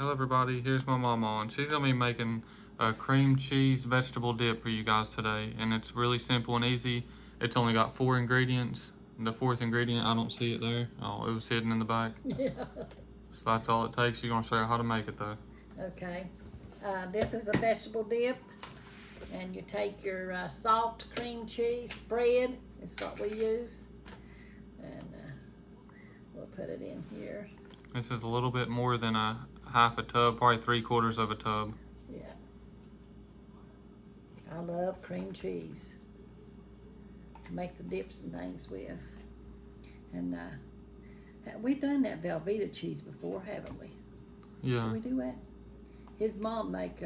Hello everybody, here's my Mamaw, and she's going to be making a cream cheese vegetable dip for you guys today. And it's really simple and easy. It's only got 4 ingredients. The 4th ingredient, I don't see it there. Oh, it was hidden in the back. Yeah. So that's all it takes. She's going to show you how to make it though. Okay. This is a vegetable dip. And you take your soft cream cheese spread, is what we use. And we'll put it in here. This is a little bit more than a half a tub, probably 3/4 of a tub. Yeah. I love cream cheese to make the dips and things with. And we've done that Velveeta cheese before, haven't we? Yeah. Did we do that? His mom make,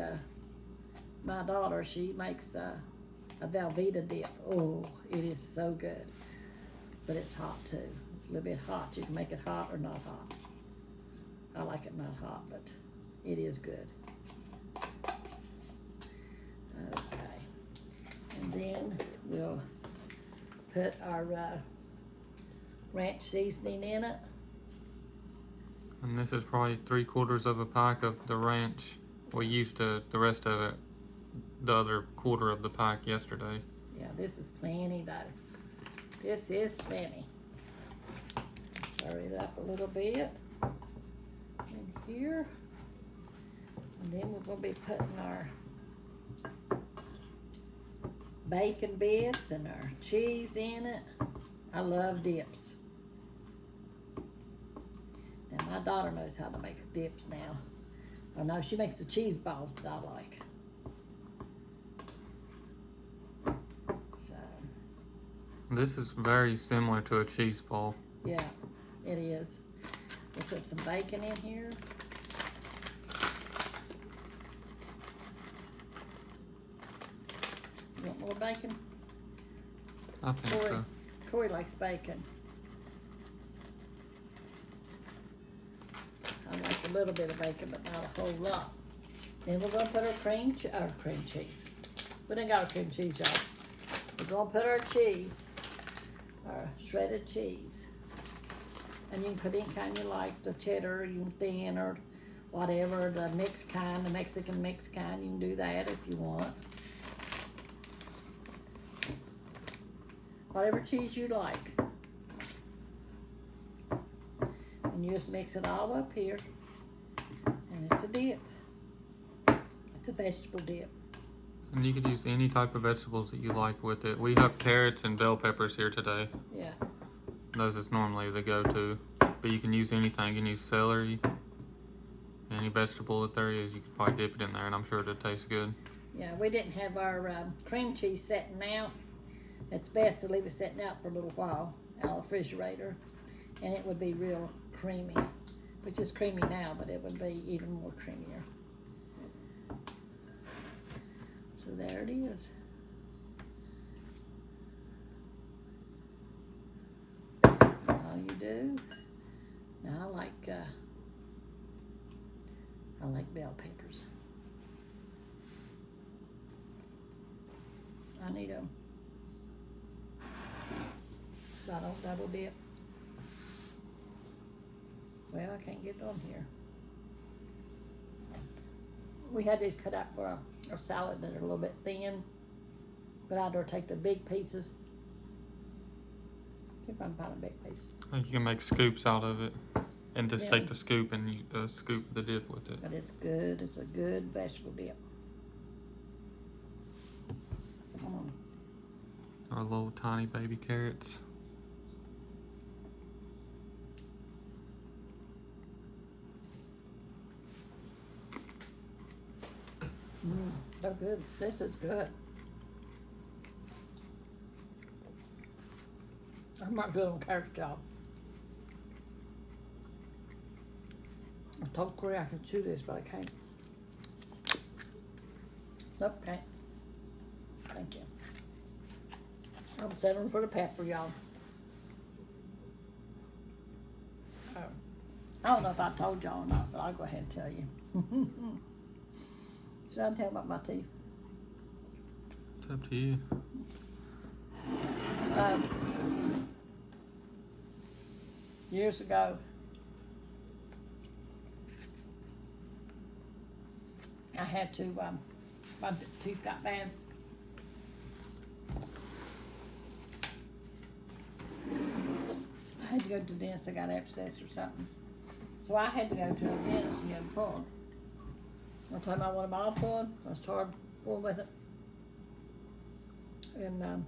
my daughter, she makes a Velveeta dip. Oh, it is so good. But it's hot too. It's a little bit hot. You can make it hot or not hot. I like it not hot, but it is good. Okay. And then we'll put our ranch seasoning in it. And this is probably 3/4 of a pack of the ranch. We used the rest of it, the other quarter of the pack yesterday. Yeah, this is plenty though. This is plenty. Stir it up a little bit in here. And then we're going to be putting our bacon bits and our cheese in it. I love dips. Now my daughter knows how to make dips now. Oh no, she makes the cheese balls that I like. So. This is very similar to a cheese ball. Yeah, it is. We'll put some bacon in here. You want more bacon? I think so. Corey likes bacon. I like a little bit of bacon, but not a whole lot. Then we're gonna put our cream cheese. We done got our cream cheese, y'all. We're gonna put our cheese, our shredded cheese. And you can put any kind you like, the cheddar, you can thin or whatever, the mixed kind, the Mexican mixed kind, you can do that if you want. Whatever cheese you like. And you just mix it all up here. And it's a dip. It's a vegetable dip. And you could use any type of vegetables that you like with it. We have carrots and bell peppers here today. Yeah. Those is normally the go-to. But you can use anything. You can use celery. Any vegetable that there is, you could probably dip it in there, and I'm sure it'll taste good. Yeah, we didn't have our cream cheese setting out. It's best to leave it setting out for a little while out of the refrigerator. And it would be real creamy. Which is creamy now, but it would be even more creamier. So there it is. All you do. Now I like bell peppers. I need them so I don't double dip. Well, I can't get it on here. We had these cut out for a salad that are a little bit thin, but I'd rather take the big pieces. If I can find a big piece. You can make scoops out of it, and just Yeah. take the scoop and you scoop the dip with it. But it's good. It's a good vegetable dip. Our little tiny baby carrots. They're good. This is good. I'm not good on carrot, y'all. I told Corey I could chew this, but I can't. Nope, can't. Thank you. I'm settling for the pepper, y'all. I don't know if I told y'all or not, but I'll go ahead and tell you. Should I tell about my teeth? It's up to you. Years ago, I had to, my teeth got bad. I had to go to the dentist. I got abscess or something. So I had to go to a dentist and get them pulled. One time I wanted them all pulled. I was tired fooling with it. And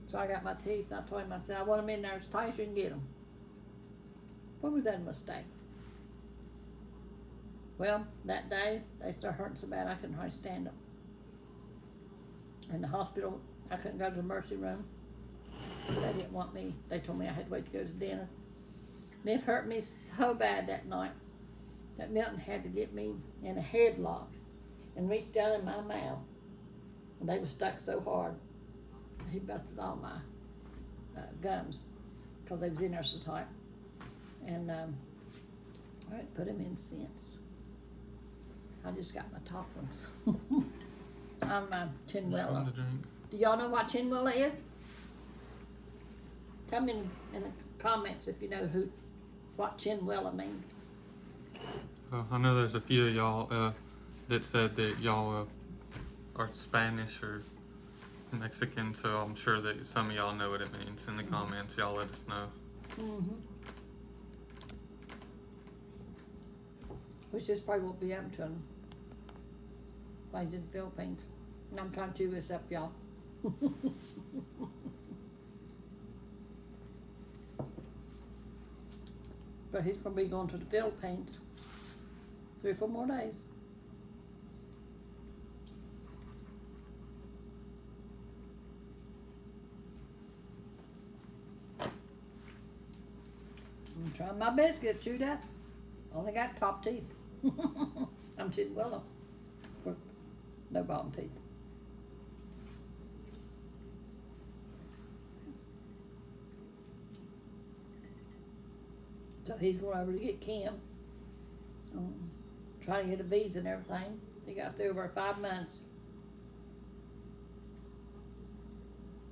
so I got my teeth, and I told him, I said, I want them in there as tight as you can get them. What was that a mistake? Well, that day, they started hurting so bad I couldn't hardly stand up. In the hospital, I couldn't go to the emergency room. They didn't want me. They told me I had to wait to go to the dentist. And it hurt me so bad that night that Milton had to get me in a headlock and reach down in my mouth. And they were stuck so hard. He busted all my gums because they was in there so tight. And I didn't put them in since. I just got my top ones. I'm Chinwella. Something to drink. Do y'all know what Chinwella is? Tell me in the comments if you know what Chinwella means. I know there's a few of y'all that said that y'all are Spanish or Mexican, so I'm sure that some of y'all know what it means. In the comments, y'all let us know. Mm-hmm. Which is probably won't be open to them. While he's in the Philippines. And I'm trying to chew this up, y'all. But he's going to be going to the Philippines 3 or 4 more days. I'm trying my best to get chewed up. Only got top teeth. I'm Chinwella with no bottom teeth. So he's going over to get Kim. Trying to get a visa and everything. He got to stay over 5 months.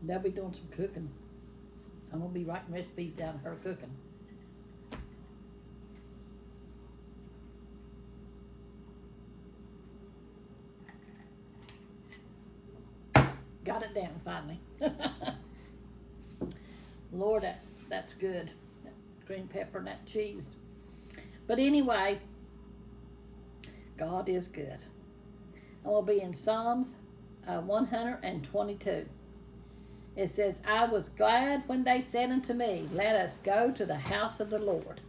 They'll be doing some cooking. I'm going to be writing recipes down to her cooking. Got it down finally. Lord, that's good. That green pepper and that cheese. But anyway, God is good. I will be in Psalms 122. It says, I was glad when they said unto me, let us go to the house of the Lord.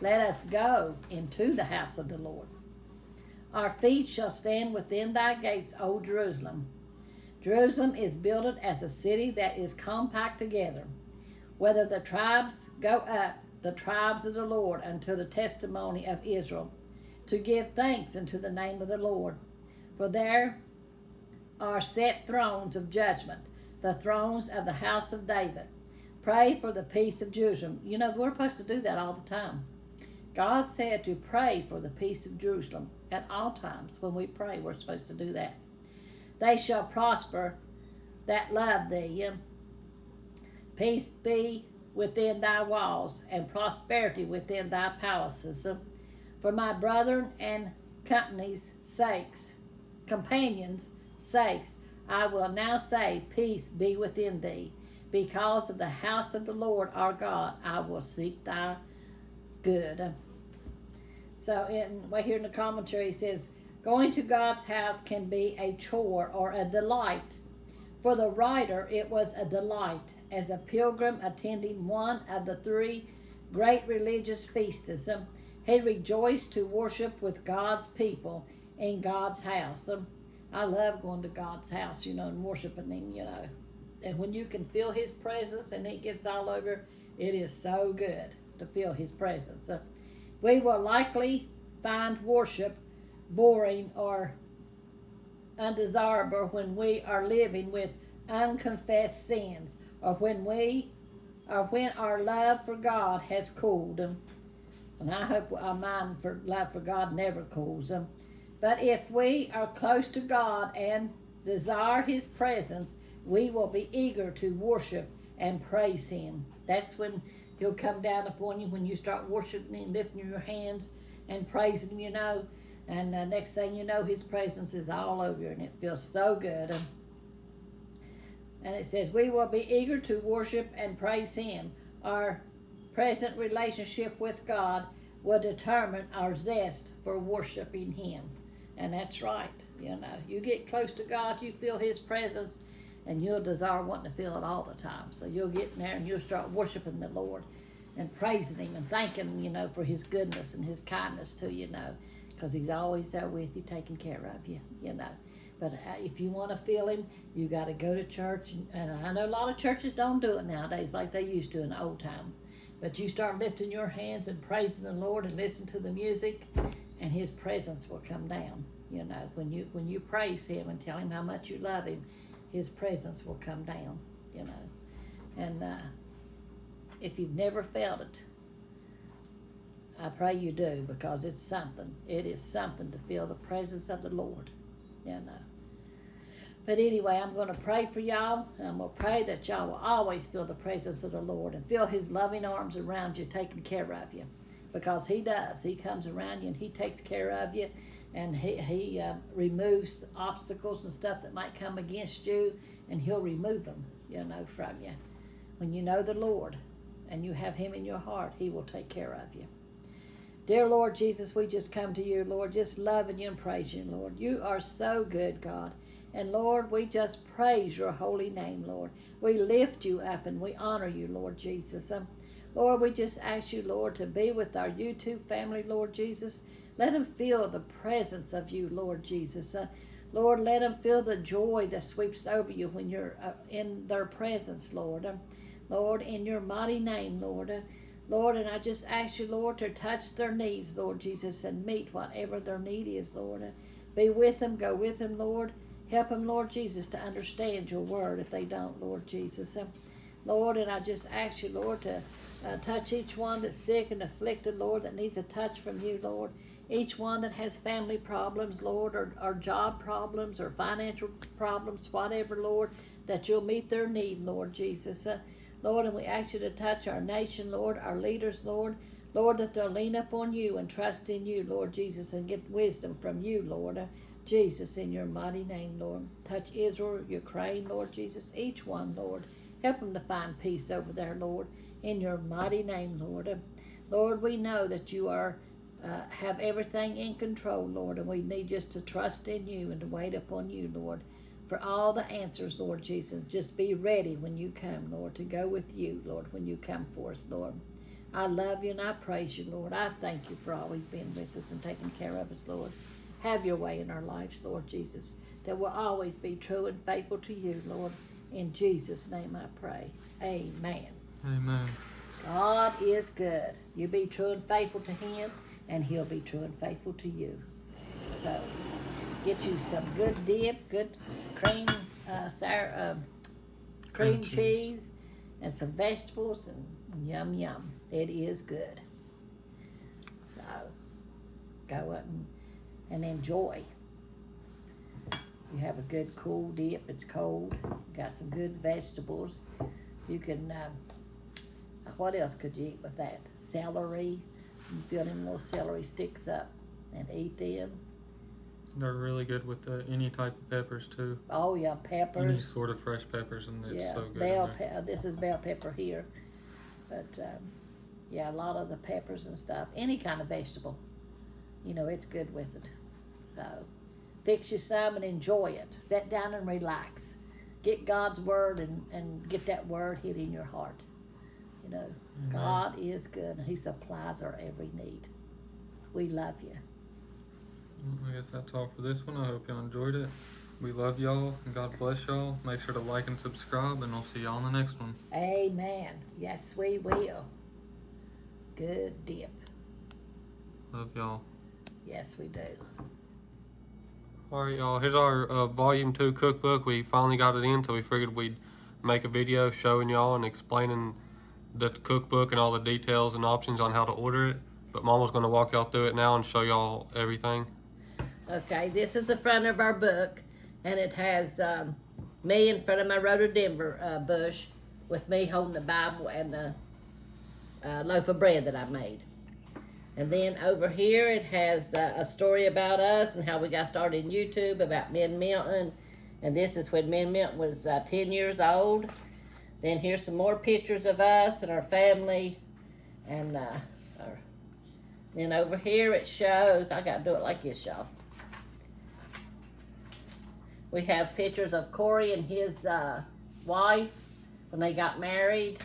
Let us go into the house of the Lord. Our feet shall stand within thy gates, O Jerusalem. Jerusalem is builded as a city that is compact together. Whether the tribes go up, the tribes of the Lord, unto the testimony of Israel, to give thanks unto the name of the Lord. For there are set thrones of judgment, the thrones of the house of David. Pray for the peace of Jerusalem. You know, we're supposed to do that all the time. God said to pray for the peace of Jerusalem at all times. When we pray, we're supposed to do that. They shall prosper that love thee. Peace be within thy walls, and prosperity within thy palaces. For my brethren and companions' sakes, I will now say, peace be within thee. Because of the house of the Lord our God, I will seek thy good. So right here in the commentary it says, going to God's house can be a chore or a delight. For the writer, it was a delight as a pilgrim attending one of the 3 great religious feasts. He rejoiced to worship with God's people in God's house. I love going to God's house, and worshiping Him, And when you can feel His presence and it gets all over, it is so good to feel His presence. We will likely find worship boring or undesirable when we are living with unconfessed sins, or when our love for God has cooled. And I hope our mind for love for God never cools. But if we are close to God and desire His presence, we will be eager to worship and praise Him. That's when He'll come down upon you, when you start worshiping Him, lifting your hands and praising Him. And next thing you know, his presence is all over you, and it feels so good. And it says, we will be eager to worship and praise him. Our present relationship with God will determine our zest for worshiping him. And that's right. You know, you get close to God, you feel his presence, and you'll desire wanting to feel it all the time. So you'll get in there and you'll start worshiping the Lord and praising him and thanking him, you know, for his goodness and his kindness to you, know, because he's always there with you, taking care of you, you know. But if you want to feel him, you got to go to church. And I know a lot of churches don't do it nowadays like they used to in the old time. But you start lifting your hands and praising the Lord and listen to the music, and his presence will come down. You know, when you praise him and tell him how much you love him, his presence will come down, you know. And if you've never felt it, I pray you do, because it's something. It is something to feel the presence of the Lord, you know. But anyway, I'm going to pray for y'all. I'm going to pray that y'all will always feel the presence of the Lord and feel his loving arms around you, taking care of you. Because he does. He comes around you and he takes care of you. And he removes obstacles and stuff that might come against you. And he'll remove them, you know, from you. When you know the Lord and you have him in your heart, he will take care of you. Dear Lord Jesus, we just come to you, Lord, just loving you and praising you, Lord. You are so good, God. And Lord, we just praise your holy name, Lord. We lift you up and we honor you, Lord Jesus. Lord, we just ask you, Lord, to be with our YouTube family, Lord Jesus. Let them feel the presence of you, Lord Jesus. Lord, let them feel the joy that sweeps over you when you're in their presence, Lord. Lord, in your mighty name, Lord. Lord, and I just ask you, Lord, to touch their needs, Lord Jesus, and meet whatever their need is, Lord. Be with them, go with them, Lord. Help them, Lord Jesus, to understand your word if they don't, Lord Jesus. Lord, and I just ask you, Lord, to touch each one that's sick and afflicted, Lord, that needs a touch from you, Lord. Each one that has family problems, Lord, or job problems or financial problems, whatever, Lord, that you'll meet their need, Lord Jesus. Lord, and we ask you to touch our nation, Lord, our leaders, Lord. Lord, that they'll lean up on you and trust in you, Lord Jesus, and get wisdom from you, Lord. Jesus, in your mighty name, Lord. Touch Israel, Ukraine, Lord Jesus, each one, Lord. Help them to find peace over there, Lord, in your mighty name, Lord. Lord, we know that you are have everything in control, Lord, and we need just to trust in you and to wait upon you, Lord, for all the answers, Lord Jesus. Just be ready when you come, Lord, to go with you, Lord, when you come for us, Lord. I love you and I praise you, Lord. I thank you for always being with us and taking care of us, Lord. Have your way in our lives, Lord Jesus, that we'll always be true and faithful to you, Lord. In Jesus' name I pray. Amen. Amen. God is good. You be true and faithful to him, and he'll be true and faithful to you. So, get you some good dip, good cream, cream cheese, and some vegetables, and yum, yum. It is good. So, go up and enjoy. You have a good cool dip. It's cold. Got some good vegetables. You can, what else could you eat with that? Celery. You fill them little celery sticks up and eat them. They're really good with any type of peppers too. Oh yeah, peppers. Any sort of fresh peppers, and it's so good. This is bell pepper here. But yeah, a lot of the peppers and stuff. Any kind of vegetable. You know, it's good with it. So, fix you some and enjoy it. Sit down and relax. Get God's word and get that word hid in your heart. You know, Amen. God is good and he supplies our every need. We love you. I guess that's all for this one. I hope y'all enjoyed it. We love y'all and God bless y'all. Make sure to like and subscribe, and we'll see y'all in the next one. Amen. Yes, we will. Good dip. Love y'all. Yes, we do. Alright, y'all, here's our Volume 2 cookbook. We finally got it in, so we figured we'd make a video showing y'all and explaining the cookbook and all the details and options on how to order it. But Mama's going to walk y'all through it now and show y'all everything. Okay, this is the front of our book, and it has me in front of my rhododendron bush with me holding the Bible and the loaf of bread that I made. And then over here it has a story about us and how we got started in YouTube, about me and Milton. And this is when me and Milton was 10 years old. Then here's some more pictures of us and our family. And then over here it shows, I gotta do it like this, y'all. We have pictures of Corey and his wife when they got married.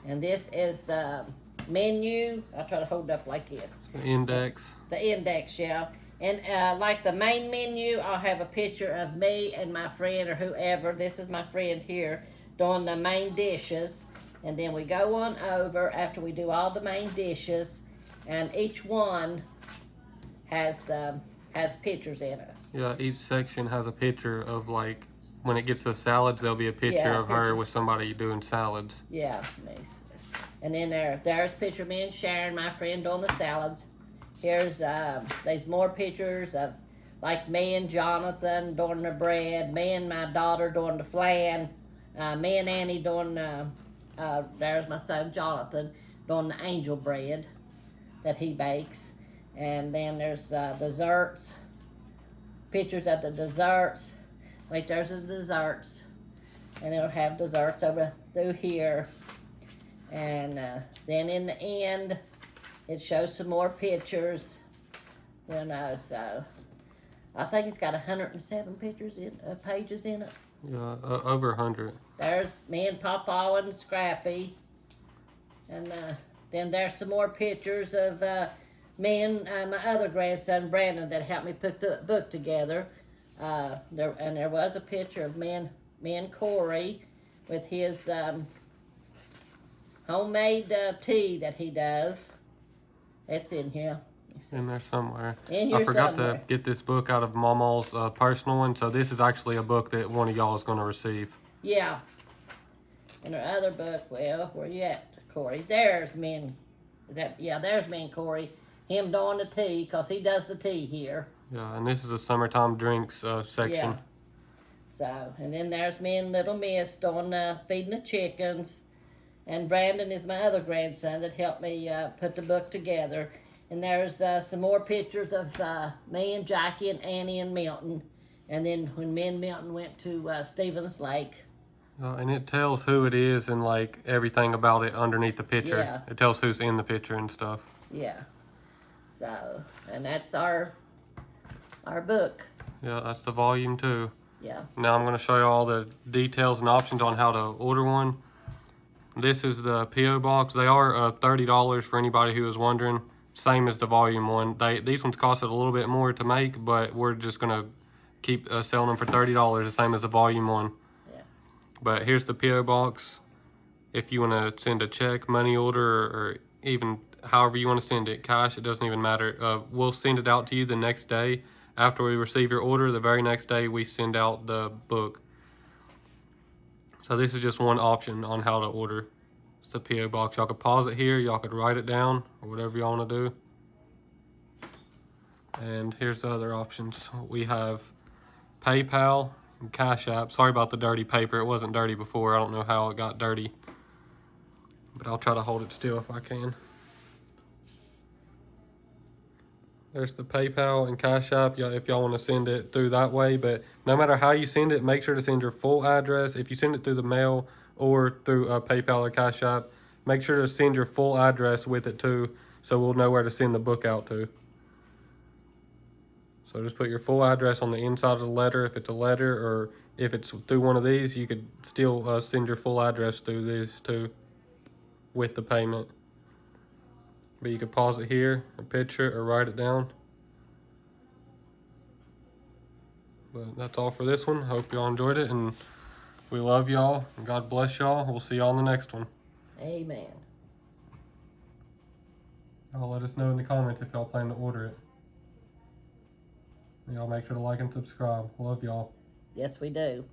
And this is the menu. I'll try to hold it up like this. The index. The index, yeah. And like the main menu, I'll have a picture of me and my friend or whoever. This is my friend here doing the main dishes. And then we go on over after we do all the main dishes, and each one has pictures in it. Yeah, each section has a picture of, like, when it gets to salads, there'll be a picture Yeah, of her with somebody doing salads. Yeah, nice. And then there's a picture of me and Sharon, my friend, doing the salads. Here's there's more pictures of like me and Jonathan doing the bread, me and my daughter doing the flan, me and Annie doing there's my son Jonathan doing the angel bread that he bakes. And then there's desserts, pictures of the desserts. Wait, there's the desserts. And it'll have desserts over through here. And then in the end, it shows some more pictures. You know, so I think it's got 107 pictures pages in it. Yeah, over 100. There's me and Papa and Scrappy. And then there's some more pictures of me and my other grandson, Brandon, that helped me put the book together. There was a picture of me and Corey with his homemade tea that he does. It's in here. In there somewhere. In here I forgot somewhere. to get this book out of Mamaw's personal one, so this is actually a book that one of y'all is going to receive. Yeah. And our other book, well, where you at, Corey? There's me and, there's me and Corey. Him doing the tea, because he does the tea here. Yeah, and this is a summertime drinks section. Yeah. So, and then there's me and little Miss doing feeding the chickens. And Brandon is my other grandson that helped me put the book together. And there's some more pictures of me and Jackie and Annie and Milton. And then when me and Milton went to Stevens Lake. And it tells who it is and like everything about it underneath the picture. Yeah. It tells who's in the picture and stuff. Yeah. So, and that's our book. Yeah, that's the volume 2. Yeah. Now I'm going to show you all the details and options on how to order one. This is the P.O. box. They are $30 for anybody who is wondering. Same as the volume 1. These ones costed a little bit more to make, but we're just going to keep selling them for $30, the same as the volume 1. Yeah. But here's the P.O. box. If you want to send a check, money order, or even however you want to send it, cash, it doesn't even matter. We'll send it out to you the next day. After we receive your order, the very next day we send out the book. So this is just one option on how to order. It's the P.O. box. Y'all could pause it here, y'all could write it down, or whatever y'all want to do. And here's the other options. We have PayPal and Cash App. Sorry about the dirty paper. It wasn't dirty before. I don't know how it got dirty. But I'll try to hold it still if I can. There's the PayPal and Cash App if y'all want to send it through that way. But no matter how you send it, make sure to send your full address. If you send it through the mail or through PayPal or Cash App, make sure to send your full address with it too, so we'll know where to send the book out to. So just put your full address on the inside of the letter if it's a letter, or if it's through one of these, you could still send your full address through these too with the payment. But you could pause it here, a picture, or write it down. But that's all for this one. Hope y'all enjoyed it, and we love y'all, and God bless y'all. We'll see y'all in the next one. Amen. Y'all let us know in the comments if y'all plan to order it. Y'all make sure to like and subscribe. Love y'all. Yes, we do.